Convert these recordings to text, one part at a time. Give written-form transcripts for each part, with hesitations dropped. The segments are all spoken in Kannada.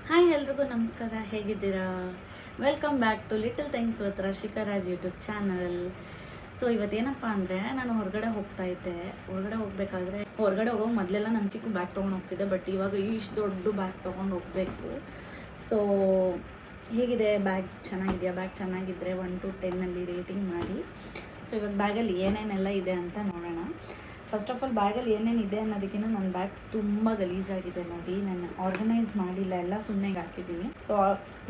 ಹಾಯ್ ಎಲ್ರಿಗೂ ನಮಸ್ಕಾರ, ಹೇಗಿದ್ದೀರಾ? Welcome back to little things with Rashika Raj YouTube channel. So ಇವತ್ತೇನಪ್ಪ ಅಂದರೆ, ನಾನು ಹೊರಗಡೆ ಹೋಗ್ತಾ ಇದ್ದೆ. ಹೊರಗಡೆ ಹೋಗೋ ಮೊದಲೆಲ್ಲ ನಾನು ಚಿಕ್ಕ ಬ್ಯಾಗ್ ತೊಗೊಂಡು ಹೋಗ್ತಿದ್ದೆ, ಬಟ್ ಇವಾಗ ಇಷ್ಟು ದೊಡ್ಡ ಬ್ಯಾಗ್ ತೊಗೊಂಡು ಹೋಗಬೇಕು. ಸೊ ಹೇಗಿದೆ ಬ್ಯಾಗ್? ಚೆನ್ನಾಗಿದೆಯಾ? ಬ್ಯಾಗ್ ಚೆನ್ನಾಗಿದ್ದರೆ 1 to 10 ರೇಟಿಂಗ್ ಮಾಡಿ. ಸೊ ಇವಾಗ ಬ್ಯಾಗಲ್ಲಿ ಏನೇನೆಲ್ಲ ಇದೆ ಅಂತ ನೋಡೋಣ. ಫಸ್ಟ್ ಆಫ್ ಆಲ್ ಬ್ಯಾಗಲ್ಲಿ ಏನೇನಿದೆ ಅನ್ನೋದಕ್ಕಿಂತ ನನ್ನ ಬ್ಯಾಗ್ ತುಂಬ ಗಲೀಜಾಗಿದೆ ನೋಡಿ. ನಾನು ಆರ್ಗನೈಸ್ ಮಾಡಿಲ್ಲ, ಎಲ್ಲ ಸುಮ್ಮನೆ ಹಾಕಿದ್ದೀನಿ. ಸೊ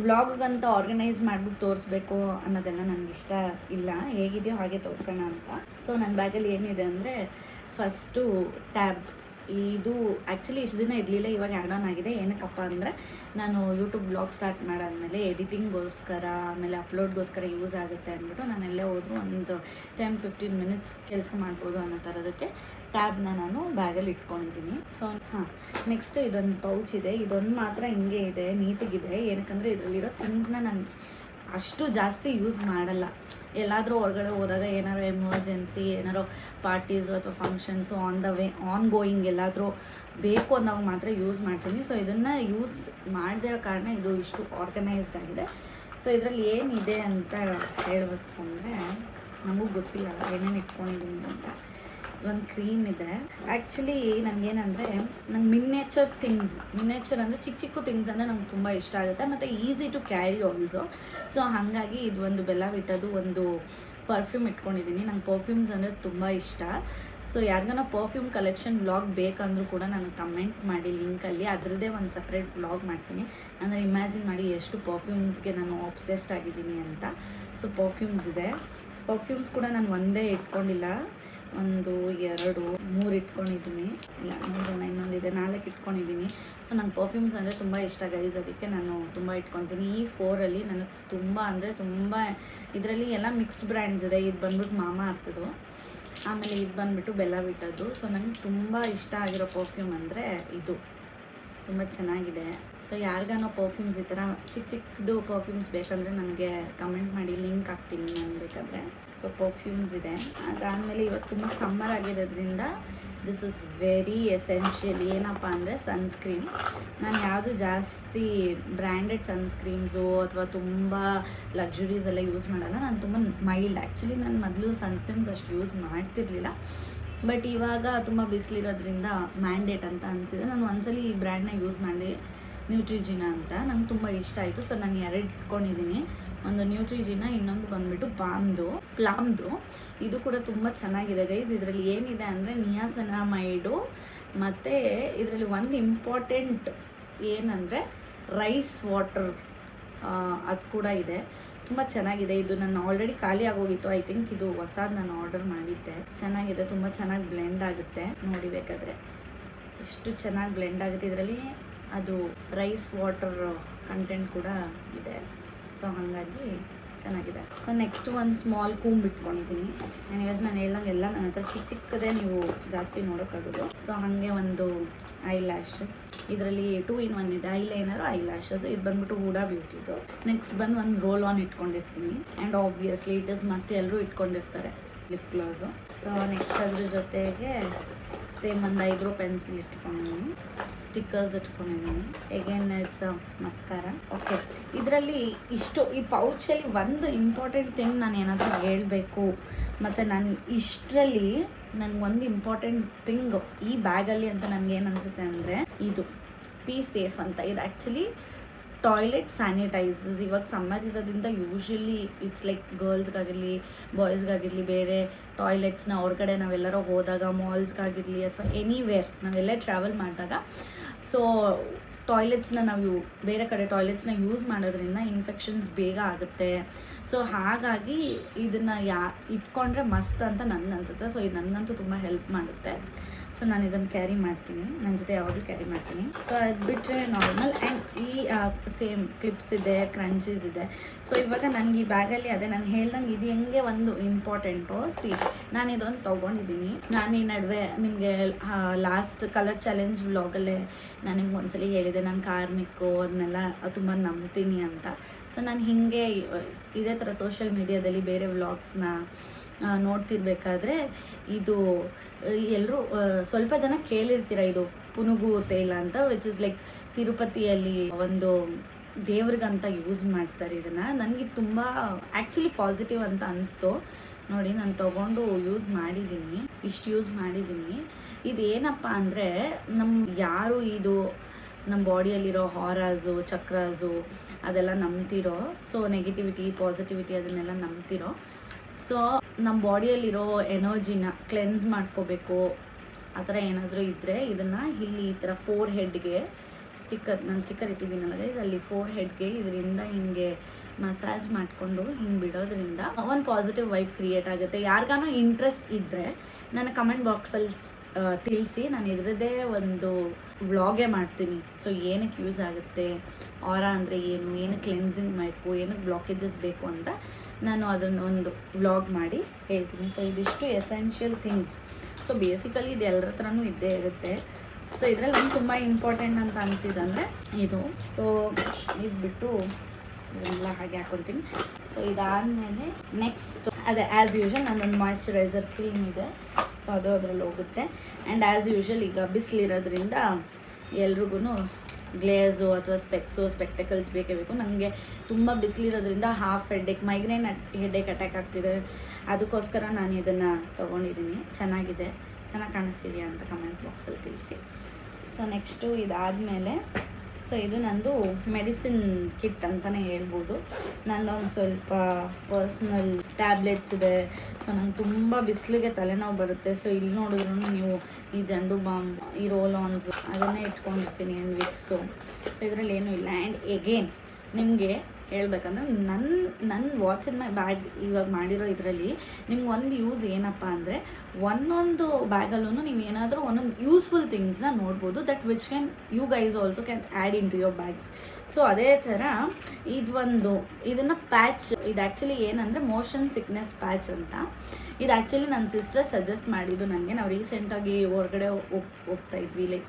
ವ್ಲಾಗಂತ ಆರ್ಗನೈಸ್ ಮಾಡಿಬಿಟ್ಟು ತೋರಿಸ್ಬೇಕು ಅನ್ನೋದೆಲ್ಲ ನನಗೆ ಇಷ್ಟ ಇಲ್ಲ, ಹೇಗಿದೆಯೋ ಹಾಗೆ ತೋರಿಸೋಣ ಅಂತ. ಸೊ ನನ್ನ ಬ್ಯಾಗಲ್ಲಿ ಏನಿದೆ ಅಂದರೆ, ಫಸ್ಟು ಟ್ಯಾಬ್. ಇದು ಆ್ಯಕ್ಚುಲಿ ಇಷ್ಟು ದಿನ ಇರಲಿಲ್ಲ, ಇವಾಗ ಆ್ಯಡ್ ಆನ್ ಆಗಿದೆ. ಏನಕ್ಕಪ್ಪ ಅಂದರೆ, ನಾನು ಯೂಟ್ಯೂಬ್ ಬ್ಲಾಗ್ ಸ್ಟಾರ್ಟ್ ಮಾಡಾದ್ಮೇಲೆ ಎಡಿಟಿಂಗ್ಗೋಸ್ಕರ, ಆಮೇಲೆ ಅಪ್ಲೋಡ್ಗೋಸ್ಕರ ಯೂಸ್ ಆಗುತ್ತೆ ಅಂದ್ಬಿಟ್ಟು ನಾನೆಲ್ಲೇ ಹೋದ್ರು ಒಂದು 10-15 ಮಿನಿಟ್ಸ್ ಕೆಲಸ ಮಾಡ್ಬೋದು ಅನ್ನೋ ಥರದಕ್ಕೆ ಟ್ಯಾಬ್ನ ನಾನು ಬ್ಯಾಗಲ್ಲಿ ಇಟ್ಕೊಂಡಿದ್ದೀನಿ. ಸೊ ನೆಕ್ಸ್ಟ್ ಇದೊಂದು ಪೌಚ್ ಇದೆ. ಇದೊಂದು ಮಾತ್ರ ಹಿಂಗೆ ಇದೆ, ನೀಟಿಗಿದೆ. ಏನಕ್ಕಂದರೆ ಇದರಲ್ಲಿರೋ ಥಿಂಗ್ಸ್ನ ನಾನು ಅಷ್ಟು ಜಾಸ್ತಿ ಯೂಸ್ ಮಾಡಲ್ಲ. ಎಲ್ಲಾದರೂ ಹೊರಗಡೆ ಹೋದಾಗ ಏನಾರು ಎಮರ್ಜೆನ್ಸಿ, ಏನಾರೋ ಪಾರ್ಟೀಸು ಅಥವಾ ಫಂಕ್ಷನ್ಸು ಆನ್ ಗೋಯಿಂಗ್ ಎಲ್ಲಾದರೂ ಬೇಕು ಅಂದಾಗ ಮಾತ್ರ ಯೂಸ್ ಮಾಡ್ತೀನಿ. ಸೊ ಇದನ್ನು ಯೂಸ್ ಮಾಡದಿರೋ ಕಾರಣ ಇದು ಇಷ್ಟು ಆರ್ಗನೈಸ್ಡ್ ಆಗಿದೆ. ಸೊ ಇದರಲ್ಲಿ ಏನಿದೆ ಅಂತ ಹೇಳಬೇಕು ಅಂದರೆ, ನಮಗೂ ಗೊತ್ತಿಲ್ಲ ಏನೇನು ಇಟ್ಕೊಂಡಿದ್ದೀನಿ ಅಂತ. ಒಂದು ಕ್ರೀಮ್ ಇದೆ. ಆ್ಯಕ್ಚುಲಿ ನನಗೇನಂದರೆ, ನಂಗೆ ಮಿನ್ನೇಚರ್ ಅಂದರೆ ಚಿಕ್ಕ ಚಿಕ್ಕ ಥಿಂಗ್ಸ್ ಅಂದರೆ ನಂಗೆ ತುಂಬ ಇಷ್ಟ ಆಗುತ್ತೆ, ಮತ್ತು easy to carry also. So ಹಾಗಾಗಿ ಇದು ಒಂದು ಬೆಲ್ಲ ಬಿಟ್ಟದು ಒಂದು ಪರ್ಫ್ಯೂಮ್ ಇಟ್ಕೊಂಡಿದ್ದೀನಿ. ನಂಗೆ ಪರ್ಫ್ಯೂಮ್ಸ್ ಅಂದರೆ ತುಂಬ ಇಷ್ಟ. ಸೊ ಯಾರಿಗಾನ ಪರ್ಫ್ಯೂಮ್ ಕಲೆಕ್ಷನ್ ವ್ಲಾಗ್ ಬೇಕಂದ್ರೂ ಕೂಡ ನನಗೆ ಕಮೆಂಟ್ ಮಾಡಿ ಲಿಂಕಲ್ಲಿ, ಅದರದ್ದೇ ಒಂದು ಸಪ್ರೇಟ್ ವ್ಲಾಗ್ ಮಾಡ್ತೀನಿ. ಅಂದರೆ ಇಮ್ಯಾಜಿನ್ ಮಾಡಿ ಎಷ್ಟು ಪರ್ಫ್ಯೂಮ್ಸ್ಗೆ ನಾನು ಆಬ್ಸೆಸ್ಡ್ ಆಗಿದ್ದೀನಿ ಅಂತ. ಸೊ ಪರ್ಫ್ಯೂಮ್ಸ್ ಇದೆ. ಪರ್ಫ್ಯೂಮ್ಸ್ ಕೂಡ ನಾನು ಒಂದೇ ಇಟ್ಕೊಂಡಿಲ್ಲ, 1, 2, 3 ಇಟ್ಕೊಂಡಿದ್ದೀನಿ. ಇಲ್ಲ, ಇನ್ನೊಂದಿದೆ, 4 ಇಟ್ಕೊಂಡಿದ್ದೀನಿ. ಸೊ ನಂಗೆ ಪರ್ಫ್ಯೂಮ್ಸ್ ಅಂದರೆ ತುಂಬ ಇಷ್ಟ ಗೈಸ್, ಅದಕ್ಕೆ ನಾನು ತುಂಬ ಇಟ್ಕೊತೀನಿ. ಈ 4ಅಲ್ಲಿ ನನಗೆ ತುಂಬ ಅಂದರೆ ತುಂಬ, ಇದರಲ್ಲಿ ಎಲ್ಲ ಮಿಕ್ಸ್ಡ್ ಬ್ರ್ಯಾಂಡ್ಸ್ ಇದೆ. ಇದು ಬಂದ್ಬಿಟ್ಟು ಮಾಮಾ ಅರ್ಥದ್ದು, ಆಮೇಲೆ ಇದು ಬಂದುಬಿಟ್ಟು ಬೆಲ್ಲ ಬಿಟ್ಟದ್ದು. ಸೊ ನನಗೆ ತುಂಬ ಇಷ್ಟ ಆಗಿರೋ ಪರ್ಫ್ಯೂಮ್ ಅಂದರೆ ಇದು, ತುಂಬ ಚೆನ್ನಾಗಿದೆ. ಸೊ ಯಾರಿಗಾನೋ ಪರ್ಫ್ಯೂಮ್ಸ್ ಈ ಥರ ಚಿಕ್ಕ ಚಿಕ್ಕದು ಪರ್ಫ್ಯೂಮ್ಸ್ ಬೇಕಂದರೆ ನನಗೆ ಕಮೆಂಟ್ ಮಾಡಿ, ಲಿಂಕ್ ಹಾಕ್ತೀನಿ ನಾನು ಬೇಕಾದರೆ. ಸೊ ಪರ್ಫ್ಯೂಮ್ಸ್ ಇದೆ. ಅದಾದಮೇಲೆ ಇವತ್ತು ತುಂಬ ಸಮ್ಮರ್ ಆಗಿರೋದ್ರಿಂದ ದಿಸ್ ಇಸ್ ವೆರಿ ಎಸೆನ್ಷಿಯಲ್. ಏನಪ್ಪ ಅಂದರೆ ಸನ್ಸ್ಕ್ರೀನ್. ನಾನು ಯಾವುದು ಜಾಸ್ತಿ ಬ್ರ್ಯಾಂಡೆಡ್ ಸನ್ಸ್ಕ್ರೀನ್ಸು ಅಥವಾ ತುಂಬ ಲಕ್ಸುರೀಸ್ ಎಲ್ಲ ಯೂಸ್ ಮಾಡಲ್ಲ. ನಾನು ತುಂಬ ಮೈಲ್ಡ್. ಆ್ಯಕ್ಚುಲಿ ನಾನು ಮೊದಲು ಸನ್ಸ್ಕ್ರೀನ್ಸ್ ಅಷ್ಟು ಯೂಸ್ ಮಾಡ್ತಿರ್ಲಿಲ್ಲ, ಬಟ್ ಇವಾಗ ತುಂಬ ಬಿಸಿಲಿರೋದ್ರಿಂದ ಮ್ಯಾಂಡೇಟ್ ಅಂತ ಅನಿಸಿದೆ. ನಾನು ಒಂದ್ಸಲಿ ಈ ಬ್ರ್ಯಾಂಡ್ನ ಯೂಸ್ ಮಾಡಿ, ನ್ಯೂಟ್ರಿಜಿನಾ ಅಂತ, ನಂಗೆ ತುಂಬ ಇಷ್ಟ ಆಯಿತು. ಸೊ ನಾನು 2 ಇಟ್ಕೊಂಡಿದ್ದೀನಿ. ಒಂದು ನ್ಯೂಟ್ರಿಜಿನಾ, ಇನ್ನೊಂದು ಬಂದುಬಿಟ್ಟು ಪ್ಲಾಮ್ದು. ಇದು ಕೂಡ ತುಂಬ ಚೆನ್ನಾಗಿದೆ ಗೈಸ್. ಇದರಲ್ಲಿ ಏನಿದೆ ಅಂದರೆ ನಿಯಾಸನಮೈಡು, ಮತ್ತು ಇದರಲ್ಲಿ ಒಂದು ಇಂಪಾರ್ಟೆಂಟ್ ಏನಂದರೆ ರೈಸ್ ವಾಟರ್, ಅದು ಕೂಡ ಇದೆ. ತುಂಬ ಚೆನ್ನಾಗಿದೆ. ಇದು ನಾನು ಆಲ್ರೆಡಿ ಖಾಲಿ ಆಗೋಗಿತ್ತು. ಐ ಥಿಂಕ್ ಇದು ಹೊಸದು ನಾನು ಆರ್ಡರ್ ಮಾಡಿದ್ದೆ. ಚೆನ್ನಾಗಿದೆ, ತುಂಬ ಚೆನ್ನಾಗಿ ಬ್ಲೆಂಡ್ ಆಗುತ್ತೆ. ನೋಡಿ ಬೇಕಾದರೆ ಎಷ್ಟು ಚೆನ್ನಾಗಿ ಬ್ಲೆಂಡ್ ಆಗುತ್ತೆ. ಇದರಲ್ಲಿ ಅದು ರೈಸ್ ವಾಟರ್ ಕಂಟೆಂಟ್ ಕೂಡ ಇದೆ. ಸೊ ಹಾಗಾಗಿ ಚೆನ್ನಾಗಿದೆ. ಸೊ ನೆಕ್ಸ್ಟ್ ಒಂದು ಸ್ಮಾಲ್ ಕೂಂಬ್ ಇಟ್ಕೊಂಡಿದ್ದೀನಿ. ನಾನು ಹೇಳ್ದಂಗೆ ಎಲ್ಲ ನನ್ನ ಹತ್ರ ಚಿಕ್ಕ ಚಿಕ್ಕದೇ ನೀವು ಜಾಸ್ತಿ ನೋಡೋಕ್ಕಾಗೋದು. ಸೊ ಹಾಗೆ ಒಂದು ಐ ಲ್ಯಾಶಸ್. ಇದರಲ್ಲಿ 2 in 1 ಇದೆ, ಐಲೈನರು, ಐ ಲ್ಯಾಶಸ್. ಇದು ಬಂದ್ಬಿಟ್ಟು ಹೂಡಾ ಬ್ಯೂಟಿದು. ನೆಕ್ಸ್ಟ್ ಬಂದು ಒಂದು ರೋಲ್ ಆನ್ ಇಟ್ಕೊಂಡಿರ್ತೀನಿ. And obviously it is must, ಎಲ್ಲರೂ ಇಟ್ಕೊಂಡಿರ್ತಾರೆ ಲಿಪ್ ಗ್ಲಾಸು. ಸೊ ನೆಕ್ಸ್ಟ್ ಅದ್ರ ಜೊತೆಗೆ ಸೇಮ್ ಒಂದು ಐಬ್ರೋ ಪೆನ್ಸಿಲ್ ಇಟ್ಕೊಂಡಿದ್ದೀನಿ, ಸ್ಟಿಕ್ಕರ್ಸ್ ಇಟ್ಕೊಂಡಿದ್ದೀನಿ. Again it's mascara. ಓಕೆ, ಇದರಲ್ಲಿ ಇಷ್ಟು, ಈ ಪೌಚಲ್ಲಿ ಒಂದು ಇಂಪಾರ್ಟೆಂಟ್ ಥಿಂಗ್ ನಾನು ಏನಾದರೂ ಹೇಳಬೇಕು, ಮತ್ತು ನಾನು ಇಷ್ಟರಲ್ಲಿ ನನಗೊಂದು ಇಂಪಾರ್ಟೆಂಟ್ ಥಿಂಗ್ ಈ ಬ್ಯಾಗಲ್ಲಿ ಅಂತ ನನಗೇನು ಅನಿಸುತ್ತೆ ಅಂದರೆ, ಇದು ಪಿ ಸೇಫ್ ಅಂತ. ಇದು ಆ್ಯಕ್ಚುಲಿ ಟಾಯ್ಲೆಟ್ ಸ್ಯಾನಿಟೈಸರ್ಸ್. ಇವಾಗ ಸಮ್ಮರ್ ಇರೋದ್ರಿಂದ ಯೂಶ್ವಲಿ ಇಟ್ಸ್ ಲೈಕ್ ಗರ್ಲ್ಸ್ಗಾಗಿರಲಿ ಬಾಯ್ಸ್ಗಾಗಿರಲಿ, ಬೇರೆ ಟಾಯ್ಲೆಟ್ಸ್ನ ಹೊರಗಡೆ ನಾವೆಲ್ಲರೂ ಹೋದಾಗ, ಮಾಲ್ಸ್ಗಾಗಿರಲಿ ಅಥವಾ ಎನಿವೇರ್ ನಾವೆಲ್ಲ ಟ್ರಾವೆಲ್ ಮಾಡಿದಾಗ, ಸೊ ಟಾಯ್ಲೆಟ್ಸ್ನ ನಾವು ಬೇರೆ ಕಡೆ ಟಾಯ್ಲೆಟ್ಸ್ನ ಯೂಸ್ ಮಾಡೋದ್ರಿಂದ ಇನ್ಫೆಕ್ಷನ್ಸ್ ಬೇಗ ಆಗುತ್ತೆ. ಸೊ ಹಾಗಾಗಿ ಇದನ್ನು ಇಟ್ಕೊಂಡ್ರೆ ಮಸ್ಟ್ ಅಂತ ನನಗನ್ಸುತ್ತೆ. ಸೊ ಇದು ನನಗಂತೂ ತುಂಬ ಹೆಲ್ಪ್ ಮಾಡುತ್ತೆ. ಸೊ ನಾನು ಇದನ್ನು ಕ್ಯಾರಿ ಮಾಡ್ತೀನಿ, ನನ್ನ ಜೊತೆ ಯಾವಾಗಲೂ ಕ್ಯಾರಿ ಮಾಡ್ತೀನಿ. ಸೊ ಅದು ಬಿಟ್ಟರೆ ನಾರ್ಮಲ್. ಆ್ಯಂಡ್ ಈ ಸೇಮ್ ಕ್ಲಿಪ್ಸ್ ಇದೆ, ಕ್ರಂಚೀಸ್ ಇದೆ. ಸೊ ಇವಾಗ ನನಗೆ ಈ ಬ್ಯಾಗಲ್ಲಿ ಅದೇ ನಾನು ಹೇಳ್ದಂಗೆ ಇದು ಹೆಂಗೆ ಒಂದು ಇಂಪಾರ್ಟೆಂಟು. ನಾನು ಇದೊಂದು ತೊಗೊಂಡಿದ್ದೀನಿ. ನಾನು ಈ ನಡುವೆ ನಿಮಗೆ ಲಾಸ್ಟ್ ಕಲರ್ ಚಾಲೆಂಜ್ ವ್ಲಾಗಲ್ಲೇ ನಾನು ನಿಮ್ಗೆ ಒಂದ್ಸಲಿ ಹೇಳಿದೆ, ನಾನು ಕಾರ್ಮಿಕ್ಕು ಅದನ್ನೆಲ್ಲ ತುಂಬ ನಂಬ್ತೀನಿ ಅಂತ. ಸೊ ನಾನು ಹೀಗೆ ಇದೇ ಥರ ಸೋಷಿಯಲ್ ಮೀಡಿಯಾದಲ್ಲಿ ಬೇರೆ ವ್ಲಾಗ್ಸ್ನ ನೋಡ್ತಿರ್ಬೇಕಾದ್ರೆ ಇದು ಎಲ್ಲರೂ ಸ್ವಲ್ಪ ಜನ ಕೇಳಿರ್ತೀರ, ಇದು ಪುನುಗು ತೈಲ ಅಂತ, ವಿಚ್ ಇಸ್ ಲೈಕ್ ತಿರುಪತಿಯಲ್ಲಿ ಒಂದು ದೇವ್ರಿಗಂತ ಯೂಸ್ ಮಾಡ್ತಾರೆ ಇದನ್ನು. ನನಗೆ ತುಂಬ ಆ್ಯಕ್ಚುಲಿ ಪಾಸಿಟಿವ್ ಅಂತ ಅನಿಸ್ತು. ನೋಡಿ, ನಾನು ತೊಗೊಂಡು ಯೂಸ್ ಮಾಡಿದ್ದೀನಿ, ಇಷ್ಟು ಯೂಸ್ ಮಾಡಿದ್ದೀನಿ. ಇದೇನಪ್ಪ ಅಂದರೆ, ಯಾರು ಇದು ನಮ್ಮ ಬಾಡಿಯಲ್ಲಿರೋ ಹಾರಾಸು, ಚಕ್ರಾಸು ಅದೆಲ್ಲ ನಂಬ್ತಿರೋ, ಸೊ ನೆಗೆಟಿವಿಟಿ ಪಾಸಿಟಿವಿಟಿ ಅದನ್ನೆಲ್ಲ ನಂಬ್ತಿರೋ, ಸೊ ನಮ್ಮ ಬಾಡಿಯಲ್ಲಿರೋ ಎನರ್ಜಿನ ಕ್ಲೆನ್ಸ್ ಮಾಡ್ಕೋಬೇಕು ಆ ಥರ ಏನಾದರೂ ಇದ್ದರೆ ಇದನ್ನು ಇಲ್ಲಿ ಈ ಥರ 4 ಹೆಡ್ಗೆ ನಾನು ಸ್ಟಿಕ್ಕರ್ ಇಟ್ಟಿದ್ದೀನಲ್ಲ ಗೈಸ್, ಅಲ್ಲಿ 4 ಹೆಡ್ಗೆ ಇದರಿಂದ ಹಿಂಗೆ ಮಸಾಜ್ ಮಾಡಿಕೊಂಡು ಹಿಂಗೆ ಬಿಡೋದ್ರಿಂದ ಒಂದು ಪಾಸಿಟಿವ್ ವೈಬ್ ಕ್ರಿಯೇಟ್ ಆಗುತ್ತೆ. ಯಾರಿಗಾನೂ ಇಂಟ್ರೆಸ್ಟ್ ಇದ್ದರೆ ನನ್ನ ಕಮೆಂಟ್ ಬಾಕ್ಸಲ್ಲಿ ತಿಳಿಸಿ, ನಾನು ಇದರದ್ದೇ ಒಂದು ವ್ಲಾಗೇ ಮಾಡ್ತೀನಿ. ಸೊ ಏನಕ್ಕೆ ಯೂಸ್ ಆಗುತ್ತೆ, ಆರಾ ಅಂದರೆ ಏನು ಕ್ಲೆನ್ಸಿಂಗ್ ಬೇಕು, ಏನಕ್ಕೆ ಬ್ಲಾಕೇಜಸ್ ಬೇಕು ಅಂತ ನಾನು ಅದನ್ನು ಒಂದು ವ್ಲಾಗ್ ಮಾಡಿ ಹೇಳ್ತೀನಿ. ಸೊ ಇದಿಷ್ಟು ಎಸೆನ್ಷಿಯಲ್ ಥಿಂಗ್ಸ್. ಸೊ ಬೇಸಿಕಲಿ ಇದು ಎಲ್ಲರ ಹತ್ರನೂ ಇದ್ದೇ ಇರುತ್ತೆ. ಸೊ ಇದರಲ್ಲಿ ನಂಗೆ ತುಂಬ ಇಂಪಾರ್ಟೆಂಟ್ ಅಂತ ಅನಿಸಿದಂದರೆ ಇದು. ಸೊ ಇದು ಬಿಟ್ಟು ಇದನ್ನೆಲ್ಲ ಹಾಗೆ ಹಾಕೊತೀನಿ. ಸೊ ಇದಾದಮೇಲೆ ನೆಕ್ಸ್ಟ್ ಅದೇ ಆ್ಯಸ್ ಯೂಶ್ವಲ್ ನನ್ನೊಂದು ಮಾಯ್ಶ್ಚರೈಸರ್ ಕ್ರೀಮ್ ಇದೆ, ಸೊ ಅದು ಅದರಲ್ಲಿ ಹೋಗುತ್ತೆ. ಆ್ಯಂಡ್ ಆ್ಯಸ್ ಯೂಶ್ವಲ್ ಈಗ ಬಿಸಿಲಿರೋದ್ರಿಂದ ಎಲ್ರಿಗೂ ಗ್ಲೇಸು ಅಥವಾ ಸ್ಪೆಕ್ಟಕಲ್ಸ್ ಬೇಕೇ ಬೇಕು. ನನಗೆ ತುಂಬ ಬಿಸಿಲಿರೋದ್ರಿಂದ ಹೆಡ್ಡೇಕ್, ಮೈಗ್ರೇನ್ ಹೆಡ್ಡೇಕ್ ಅಟ್ಯಾಕ್ ಆಗ್ತಿದೆ. ಅದಕ್ಕೋಸ್ಕರ ನಾನು ಇದನ್ನು ತೊಗೊಂಡಿದ್ದೀನಿ. ಚೆನ್ನಾಗಿದೆ, ಚೆನ್ನಾಗಿ ಕಾಣಿಸ್ತಿದೆಯಾ ಅಂತ ಕಮೆಂಟ್ ಬಾಕ್ಸಲ್ಲಿ ತಿಳಿಸಿ. ಸೊ ನೆಕ್ಸ್ಟು ಇದಾದಮೇಲೆ, ಸೊ ಇದು ನಂದು ಮೆಡಿಸಿನ್ ಕಿಟ್ ಅಂತಲೇ ಹೇಳ್ಬೋದು. ನಂದೊಂದು ಸ್ವಲ್ಪ ಪರ್ಸ್ನಲ್ ಟ್ಯಾಬ್ಲೆಟ್ಸ್ ಇದೆ. ಸೊ ನಂಗೆ ತುಂಬ ಬಿಸಿಲಿಗೆ ತಲೆನೋವು ಬರುತ್ತೆ. ಸೊ ಇಲ್ಲಿ ನೋಡಿದ್ರು ನೀವು ಈ ಜಂಡು ಬಾಮ್, ಈ ರೋಲ್ ಆನ್ಸ್ ಅದನ್ನೇ ಇಟ್ಕೊಂಡಿರ್ತೀನಿ, ಆ್ಯಂಡ್ ವಿಕ್ಸು. ಸೊ ಇದರಲ್ಲಿ ಏನೂ ಇಲ್ಲ. ಆ್ಯಂಡ್ ಎಗೇನ್ ನಿಮಗೆ ಹೇಳ್ಬೇಕಂದ್ರೆ ನನ್ನ ವಾಟ್ಸ್ ಇನ್ ಮೈ ಬ್ಯಾಗ್ ಇವಾಗ ಮಾಡಿರೋ ಇದರಲ್ಲಿ ನಿಮ್ಗೆ ಒಂದು ಯೂಸ್ ಏನಪ್ಪ ಅಂದರೆ, ಒಂದೊಂದು ಬ್ಯಾಗಲ್ಲೂ ನೀವು ಏನಾದರೂ ಒಂದೊಂದು ಯೂಸ್ಫುಲ್ ಥಿಂಗ್ಸ್ನ ನೋಡ್ಬೋದು, that which can you guys also can add into your bags. So ಅದೇ ಥರ ಇದನ್ನು ಪ್ಯಾಚ್, ಇದು ಆ್ಯಕ್ಚುಲಿ ಏನಂದರೆ ಮೋಷನ್ ಸಿಕ್ನೆಸ್ ಪ್ಯಾಚ್ ಅಂತ. ಇದು ಆ್ಯಕ್ಚುಲಿ ನನ್ನ ಸಿಸ್ಟರ್ ಸಜೆಸ್ಟ್ ಮಾಡಿದ್ದು ನನಗೆ. ನಾವು ರೀಸೆಂಟಾಗಿ ಹೊರಗಡೆ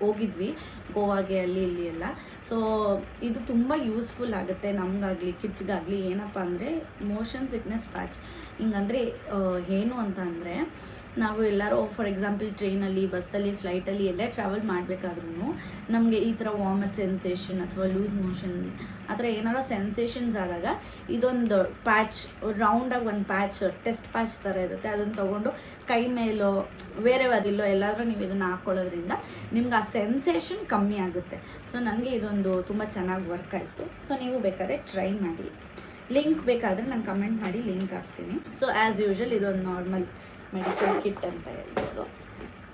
ಹೋಗಿದ್ವಿ ಗೋವಾಗೆ, ಅಲ್ಲಿ ಇಲ್ಲಿ ಎಲ್ಲ. ಸೊ ಇದು ತುಂಬ ಯೂಸ್ಫುಲ್ ಆಗುತ್ತೆ ನಮಗಾಗಲಿ ಕಿಡ್ಸ್ಗಾಗಲಿ. ಏನಪ್ಪ ಅಂದರೆ ಮೋಷನ್ ಸಿಕ್ನೆಸ್ ಪ್ಯಾಚ್ ಹಿಂಗಂದರೆ ಏನು ಅಂತ ಅಂದರೆ, ನಾವು ಎಲ್ಲರೂ ಫಾರ್ ಎಕ್ಸಾಂಪಲ್ ಟ್ರೈನಲ್ಲಿ, ಬಸ್ಸಲ್ಲಿ, ಫ್ಲೈಟಲ್ಲಿ ಎಲ್ಲೇ ಟ್ರಾವೆಲ್ ಮಾಡಬೇಕಾದ್ರೂ ನಮಗೆ ಈ ಥರ ವಾಮಿಟ್ ಸೆನ್ಸೇಷನ್ ಅಥವಾ ಲೂಸ್ ಮೋಷನ್ ಆ ಥರ ಏನಾರೋ ಸೆನ್ಸೇಷನ್ಸ್ ಆದಾಗ ಇದೊಂದು ಪ್ಯಾಚ್, ರೌಂಡಾಗಿ ಒಂದು ಪ್ಯಾಚ್, ಟೆಸ್ಟ್ ಪ್ಯಾಚ್ ಥರ ಇರುತ್ತೆ. ಅದನ್ನು ತೊಗೊಂಡು ಕೈ ಮೇಲೋ ಬೇರೆ ಅದಿಲ್ಲೋ ಎಲ್ಲಾದರೂ ನೀವು ಇದನ್ನು ಹಾಕ್ಕೊಳ್ಳೋದ್ರಿಂದ ನಿಮ್ಗೆ ಆ ಸೆನ್ಸೇಷನ್ ಕಮ್ಮಿ ಆಗುತ್ತೆ. ಸೊ ನನಗೆ ಇದೊಂದು ತುಂಬ ಚೆನ್ನಾಗಿ ವರ್ಕ್ ಆಯಿತು. ಸೊ ನೀವು ಬೇಕಾದ್ರೆ ಟ್ರೈ ಮಾಡಿ. ಲಿಂಕ್ ಬೇಕಾದರೆ ನಾನು ಕಮೆಂಟ್ ಮಾಡಿ ಲಿಂಕ್ ಹಾಕ್ತೀನಿ. ಸೊ ಆ್ಯಸ್ ಯೂಶ್ವಲ್ ಇದೊಂದು ನಾರ್ಮಲ್ ಮೆಡಿಕಲ್ ಕಿಟ್ ಅಂತ ಹೇಳ್ಬೋದು.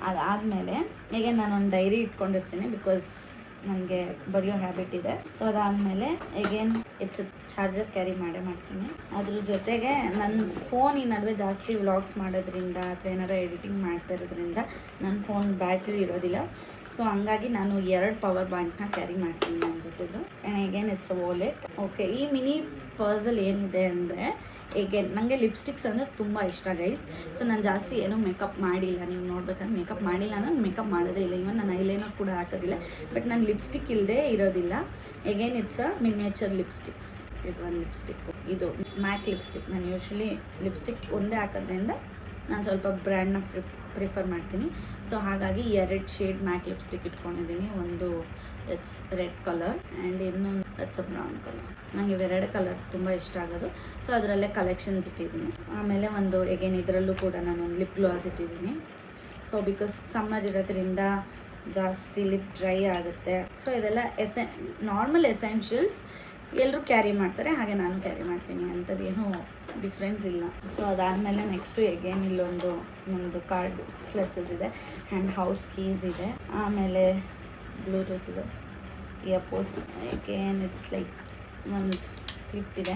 ಅದಾದಮೇಲೆ ಈಗ ನಾನೊಂದು ಡೈರಿ ಇಟ್ಕೊಂಡಿರ್ತೀನಿ, ಬಿಕಾಸ್ ನನಗೆ ಬರೆಯೋ ಹ್ಯಾಬಿಟ್ ಇದೆ. ಸೊ ಅದಾದಮೇಲೆ ಎಗೇನ್ ಇಟ್ಸ್ ಚಾರ್ಜರ್ ಕ್ಯಾರಿ ಮಾಡ್ತೀನಿ. ಅದ್ರ ಜೊತೆಗೆ ನನ್ನ ಫೋನ್ ಈ ನಡುವೆ ಜಾಸ್ತಿ ವ್ಲಾಗ್ಸ್ ಮಾಡೋದ್ರಿಂದ ಅಥವಾ ಏನಾರು ಎಡಿಟಿಂಗ್ ಮಾಡ್ತಾ ಇರೋದ್ರಿಂದ ನನ್ನ ಫೋನ್ ಬ್ಯಾಟ್ರಿ ಇರೋದಿಲ್ಲ. ಸೊ ಹಂಗಾಗಿ ನಾನು 2 ಪವರ್ ಬ್ಯಾಂಕ್ನ ಕ್ಯಾರಿ ಮಾಡ್ತೀನಿ ನನ್ನ ಜೊತೆದು. And again it's a wallet. Okay, ಈ ಮಿನಿ ಪರ್ಸಲ್ಲಿ ಏನಿದೆ ಅಂದರೆ, ಏಗೇನ್ ನನಗೆ ಲಿಪ್ಸ್ಟಿಕ್ಸ್ ಅಂದರೆ ತುಂಬ ಇಷ್ಟ ಗೈಸ್. ಸೊ ನಾನು ಜಾಸ್ತಿ ಏನೂ ಮೇಕಪ್ ಮಾಡಿಲ್ಲ. ನೀವು ನೋಡ್ಬೇಕಂದ್ರೆ ಮೇಕಪ್ ಮಾಡಿಲ್ಲ, ನಾನು ಮೇಕಪ್ ಮಾಡೋದೇ ಇಲ್ಲ. ಇವನ್ ನಾನು ಐಲೈನರ್ ಕೂಡ ಹಾಕೋದಿಲ್ಲ. ಬಟ್ ನಾನು ಲಿಪ್ಸ್ಟಿಕ್ ಇಲ್ಲದೆ ಇರೋದಿಲ್ಲ. Again it's a miniature lipsticks. ಇದು ಒಂದು ಲಿಪ್ಸ್ಟಿಕ್, ಇದು ಮ್ಯಾಕ್ ಲಿಪ್ಸ್ಟಿಕ್. ನಾನು ಯೂಶ್ವಲಿ ಲಿಪ್ಸ್ಟಿಕ್ ಒಂದೇ ಹಾಕೋದ್ರಿಂದ ನಾನು ಸ್ವಲ್ಪ ಬ್ರ್ಯಾಂಡ್ನ ಪ್ರಿಫರ್ ಮಾಡ್ತೀನಿ. ಸೊ ಹಾಗಾಗಿ 2 ಶೇಡ್ ಮ್ಯಾಕ್ ಲಿಪ್ಸ್ಟಿಕ್ ಇಟ್ಕೊಂಡಿದ್ದೀನಿ. ಒಂದು ಇಟ್ಸ್ ರೆಡ್ ಕಲರ್ ಆ್ಯಂಡ್ ಇನ್ನೊಂದು ಇಟ್ಸ್ ಅ ಬ್ರೌನ್ ಕಲರ್. ನನಗೆ ಇವೆರಡು ಕಲರ್ ತುಂಬ ಇಷ್ಟ ಆಗೋದು. ಸೊ ಅದರಲ್ಲೇ ಕಲೆಕ್ಷನ್ಸ್ ಇಟ್ಟಿದ್ದೀನಿ. ಆಮೇಲೆ ಒಂದು ಎಗೇನ್ ಇದರಲ್ಲೂ ಕೂಡ ನಾನು ಒಂದು ಲಿಪ್ ಗ್ಲಾಸ್ ಇಟ್ಟಿದ್ದೀನಿ. ಸೊ ಬಿಕಾಸ್ ಸಮ್ಮರ್ ಇರೋದ್ರಿಂದ ಜಾಸ್ತಿ ಲಿಪ್ ಡ್ರೈ ಆಗುತ್ತೆ. ಸೊ ಇದೆಲ್ಲ ನಾರ್ಮಲ್ ಎಸೆನ್ಷಿಯಲ್ಸ್ ಎಲ್ಲರೂ ಕ್ಯಾರಿ ಮಾಡ್ತಾರೆ, ಹಾಗೆ ನಾನು ಕ್ಯಾರಿ ಮಾಡ್ತೀನಿ. ಅಂಥದ್ದೇನೂ ಡಿಫ್ರೆನ್ಸ್ ಇಲ್ಲ. ಸೊ ಅದಾದಮೇಲೆ ನೆಕ್ಸ್ಟು ಎಗೇನ್ ಇಲ್ಲೊಂದು ನಮ್ಮದು ಕಾರ್ಡ್ ಫ್ಲೆಚಸ್ ಇದೆ, ಆ್ಯಂಡ್ ಹೌಸ್ ಕೀಸ್ ಇದೆ, ಆಮೇಲೆ ಬ್ಲೂಟೂತ್ ಇದೆ, ಇಯರ್ಪೋಡ್ಸ್, ಎಗೇನ್ ಇಟ್ಸ್ ಲೈಕ್ ಒಂದು ಕ್ಲಿಪ್ ಇದೆ.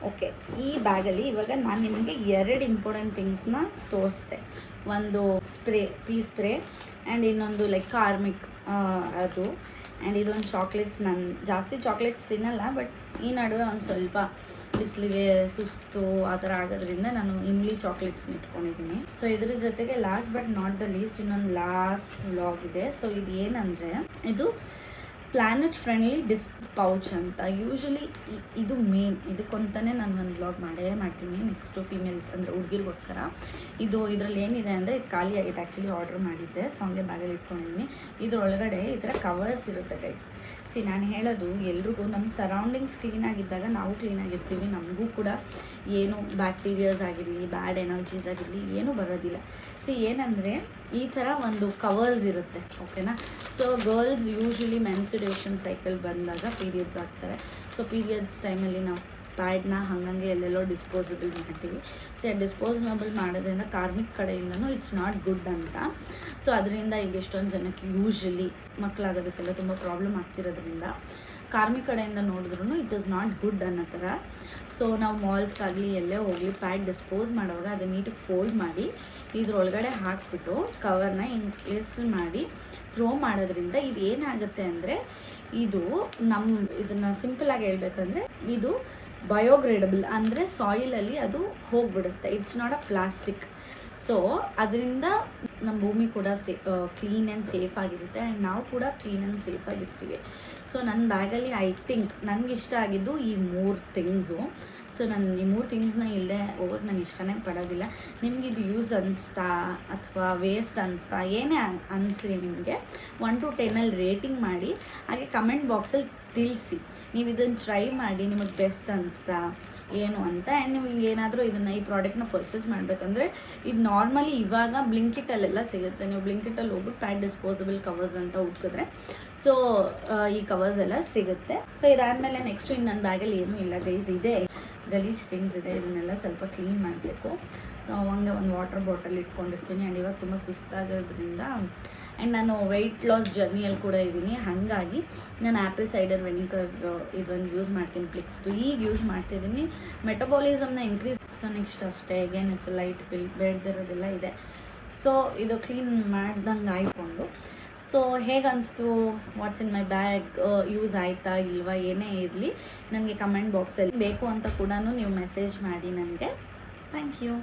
ಓಕೆ, ಈ ಬ್ಯಾಗಲ್ಲಿ ಇವಾಗ ನಾನು ನಿಮಗೆ 2 ಇಂಪಾರ್ಟೆಂಟ್ ಥಿಂಗ್ಸ್ನ ತೋರಿಸ್ದೆ. ಒಂದು ಪೀ ಸ್ಪ್ರೇ ಆ್ಯಂಡ್ ಇನ್ನೊಂದು ಲೈಕ್ ಕಾರ್ಮಿಕ್ ಅದು. ಆ್ಯಂಡ್ ಇದೊಂದು ಚಾಕ್ಲೇಟ್ಸ್. ನಾನು ಜಾಸ್ತಿ ಚಾಕ್ಲೇಟ್ಸ್ ತಿನ್ನಲ್ಲ, ಬಟ್ ಈ ನಡುವೆ ಒಂದು ಸ್ವಲ್ಪ ಬಿಸಿಲಿಗೆ ಸುಸ್ತು ಆ ಥರ ಆಗೋದ್ರಿಂದ ನಾನು ಇಮ್ಲಿ ಚಾಕ್ಲೇಟ್ಸ್ನ ಇಟ್ಕೊಂಡಿದ್ದೀನಿ. ಸೊ ಇದ್ರ ಜೊತೆಗೆ last but not the least ಇನ್ನೊಂದು ಲಾಸ್ಟ್ ವ್ಲಾಗ್ ಇದೆ. ಸೊ ಇದು ಏನಂದರೆ, ಇದು ಪ್ಲಾನೆಟ್ ಫ್ರೆಂಡ್ಲಿ ಡಿಸ್ ಪೌಚ್ ಅಂತ. ಯೂಶ್ವಲಿ ಇದು ಮೇನ್, ಇದಕ್ಕಂತಲೇ ನಾನು ಒಂದು ಬ್ಲಾಗ್ ಮಾಡ್ತೀನಿ ನೆಕ್ಸ್ಟು ಫೀಮೇಲ್ಸ್ ಅಂದರೆ ಹುಡುಗಿರಿಗೋಸ್ಕರ. ಇದರಲ್ಲಿ ಏನಿದೆ ಅಂದರೆ ಇದು ಖಾಲಿ ಆಗಿದೆ, ಆ್ಯಕ್ಚುಲಿ ಆರ್ಡ್ರ್ ಮಾಡಿದ್ದೆ, ಸೊ ಹಂಗೆ ಬ್ಯಾಗಲ್ಲಿ ಇಟ್ಕೊಂಡಿದ್ದೀನಿ. ಇದರೊಳಗಡೆ ಈ ಥರ ಕವರ್ಸ್ ಇರುತ್ತೆ ಗೈಸ್. ನಾನು ಹೇಳೋದು ಎಲ್ರಿಗೂ ನಮ್ಮ ಸರೌಂಡಿಂಗ್ಸ್ ಕ್ಲೀನಾಗಿದ್ದಾಗ ನಾವು ಕ್ಲೀನಾಗಿರ್ತೀವಿ, ನಮಗೂ ಕೂಡ ಏನು ಬ್ಯಾಕ್ಟೀರಿಯಾಸ್ ಆಗಿರಲಿ ಬ್ಯಾಡ್ ಎನರ್ಜೀಸ್ ಆಗಿರಲಿ ಏನೂ ಬರೋದಿಲ್ಲ. ಏನಂದರೆ ಈ ಥರ ಒಂದು ಕವರ್ಸ್ ಇರುತ್ತೆ, ಓಕೆನಾ. So girls usually mensuration cycle ಬಂದಾಗ ಪೀರಿಯಡ್ಸ್ ಆಗ್ತಾರೆ. ಸೊ ಪೀರಿಯಡ್ಸ್ ಟೈಮಲ್ಲಿ ನಾವು ಪ್ಯಾಡ್ನ ಹಾಗಂಗೆ ಎಲ್ಲೆಲ್ಲೋ ಡಿಸ್ಪೋಸಬಲ್ ಮಾಡ್ತೀವಿ. ಸೊ ಡಿಸ್ಪೋಸಬಲ್ ಮಾಡೋದ್ರಿಂದ ಕಾರ್ಮಿಕ್ ಕಡೆಯಿಂದನೂ ಇಟ್ಸ್ ನಾಟ್ ಗುಡ್ ಅಂತ. ಸೊ ಅದರಿಂದ ಈಗ ಎಷ್ಟೊಂದು ಜನಕ್ಕೆ ಯೂಶ್ವಲಿ ಮಕ್ಕಳಾಗೋದಕ್ಕೆಲ್ಲ ತುಂಬ ಪ್ರಾಬ್ಲಮ್ ಆಗ್ತಿರೋದ್ರಿಂದ ಕಾರ್ಮಿಕ್ ಕಡೆಯಿಂದ ನೋಡಿದ್ರೂ ಇಟ್ ಈಸ್ ನಾಟ್ ಗುಡ್ ಅನ್ನೋ ಥರ. ಸೊ ನಾವು ಮಾಲ್ಸ್ಗಾಗಲಿ ಎಲ್ಲೇ ಹೋಗಲಿ ಪ್ಯಾಡ್ ಡಿಸ್ಪೋಸ್ ಮಾಡುವಾಗ ಅದನ್ನ ನೀಟಾಗಿ ಫೋಲ್ಡ್ ಮಾಡಿ ಇದ್ರೊಳಗಡೆ ಹಾಕಿಬಿಟ್ಟು ಕವರ್ನ ಹಿಂಗೆ ಪ್ಲೇಸ್ ಮಾಡಿ ಥ್ರೋ ಮಾಡೋದ್ರಿಂದ ಇದು ಏನಾಗುತ್ತೆ ಅಂದರೆ ಇದು ಇದನ್ನು ಸಿಂಪಲಾಗಿ ಹೇಳ್ಬೇಕಂದ್ರೆ ಇದು ಬಯೋಗ್ರೇಡಬಲ್, ಅಂದರೆ ಸಾಯಿಲಲ್ಲಿ ಅದು ಹೋಗಿಬಿಡುತ್ತೆ. It's not a plastic. So ಅದರಿಂದ ನಮ್ಮ ಭೂಮಿ ಕೂಡ ಕ್ಲೀನ್ ಆ್ಯಂಡ್ ಸೇಫ್ ಆಗಿರುತ್ತೆ ಆ್ಯಂಡ್ ನಾವು ಕೂಡ ಕ್ಲೀನ್ ಆ್ಯಂಡ್ ಸೇಫ್ ಆಗಿರ್ತೀವಿ. ಸೊ ನನ್ನ ಬ್ಯಾಗಲ್ಲಿ ಐ ಥಿಂಕ್ ನನಗೆ ಇಷ್ಟ ಆಗಿದ್ದು ಈ 3 ಥಿಂಗ್ಸು. ಸೊ ನಾನು ಈ 3 ಥಿಂಗ್ಸ್ನ ಇಲ್ಲದೆ ಹೋಗೋಕ್ಕೆ ನಾನು ಇಷ್ಟನೇ ಪಡೋದಿಲ್ಲ. ನಿಮ್ಗೆ ಇದು ಯೂಸ್ ಅನಿಸ್ತಾ ಅಥವಾ ವೇಸ್ಟ್ ಅನಿಸ್ತಾ ಏನೇ ಅನಿಸ್ಲಿ ನಿಮಗೆ 1 to 10 ರೇಟಿಂಗ್ ಮಾಡಿ, ಹಾಗೆ ಕಮೆಂಟ್ ಬಾಕ್ಸಲ್ಲಿ ತಿಳಿಸಿ ನೀವು ಇದನ್ನು ಟ್ರೈ ಮಾಡಿ ನಿಮಗೆ ಬೆಸ್ಟ್ ಅನಿಸ್ತಾ ಏನು ಅಂತ. ಆ್ಯಂಡ್ ನಿಮಗೆ ಏನಾದರೂ ಈ ಪ್ರಾಡಕ್ಟ್ನ ಪರ್ಚೇಸ್ ಮಾಡಬೇಕಂದ್ರೆ ಇದು ನಾರ್ಮಲಿ ಇವಾಗ ಬ್ಲಿಂಕಿಟಲ್ಲೆಲ್ಲ ಸಿಗುತ್ತೆ. ನೀವು ಬ್ಲಿಂಕಿಟಲ್ಲಿ ಹೋಗ್ಬಿಟ್ಟು ಪ್ಯಾಡ್ ಡಿಸ್ಪೋಸಬಲ್ ಕವರ್ಸ್ ಅಂತ ಹುಡ್ಕಿದ್ರೆ ಸೊ ಈ ಕವರ್ಸ್ ಎಲ್ಲ ಸಿಗುತ್ತೆ. ಸೊ ಇದಾದಮೇಲೆ ನೆಕ್ಸ್ಟು ಇನ್ನು ನನ್ನ ಬ್ಯಾಗಲ್ಲಿ ಏನೂ ಇಲ್ಲ ಗೈಸ್, ಇದೆ ಗಲೀಜ್ ಥಿಂಗ್ಸ್ ಇದೆ, ಇದನ್ನೆಲ್ಲ ಸ್ವಲ್ಪ ಕ್ಲೀನ್ ಮಾಡಬೇಕು. ಸೊ ಅವಂಗೆ ಒಂದು ವಾಟರ್ ಬಾಟಲ್ ಇಟ್ಕೊಂಡಿರ್ತೀನಿ. ಆ್ಯಂಡ್ ಇವಾಗ ತುಂಬ ಸುಸ್ತಾಗೋದ್ರಿಂದ ಆ್ಯಂಡ್ ನಾನು ವೆಯ್ಟ್ ಲಾಸ್ ಜರ್ನಿಯಲ್ಲಿ ಕೂಡ ಇದ್ದೀನಿ, ಹಾಗಾಗಿ ನಾನು ಆ್ಯಪಲ್ ಸೈಡರ್ ವೆನಿಗರ್ ಇದೊಂದು ಯೂಸ್ ಮಾಡ್ತೀನಿ ಪ್ಲಿಕ್ಸ್ದು. ಈಗ ಯೂಸ್ ಮಾಡ್ತಿದ್ದೀನಿ, ಮೆಟಬಾಲಿಸಮ್ನ ಇನ್ಕ್ರೀಸ್. ಸೊ ನೆಕ್ಸ್ಟ್ ಅಷ್ಟೇ ಅಗೇನ್ ಇಟ್ಸ್ ಲೈಟ್ ಬಿಲ್ ಬೇಡದಿರೋದೆಲ್ಲ ಇದೆ. ಸೊ ಇದು ಕ್ಲೀನ್ ಮಾಡ್ದಂಗೆ ಆಯ್ಕೊಂಡು ಸೊ ಹೇಗೆ ಅನಿಸ್ತು, ವಾಟ್ಸ್ ಇನ್ ಮೈ ಬ್ಯಾಗ್, ಯೂಸ್ ಆಯಿತಾ ಇಲ್ವಾ ಏನೇ ಇರಲಿ ನನಗೆ ಕಮೆಂಟ್ ಬಾಕ್ಸಲ್ಲಿ ಬೇಕು ಅಂತ ಕೂಡ ನೀವು ಮೆಸೇಜ್ ಮಾಡಿ ನನಗೆ. Thank you.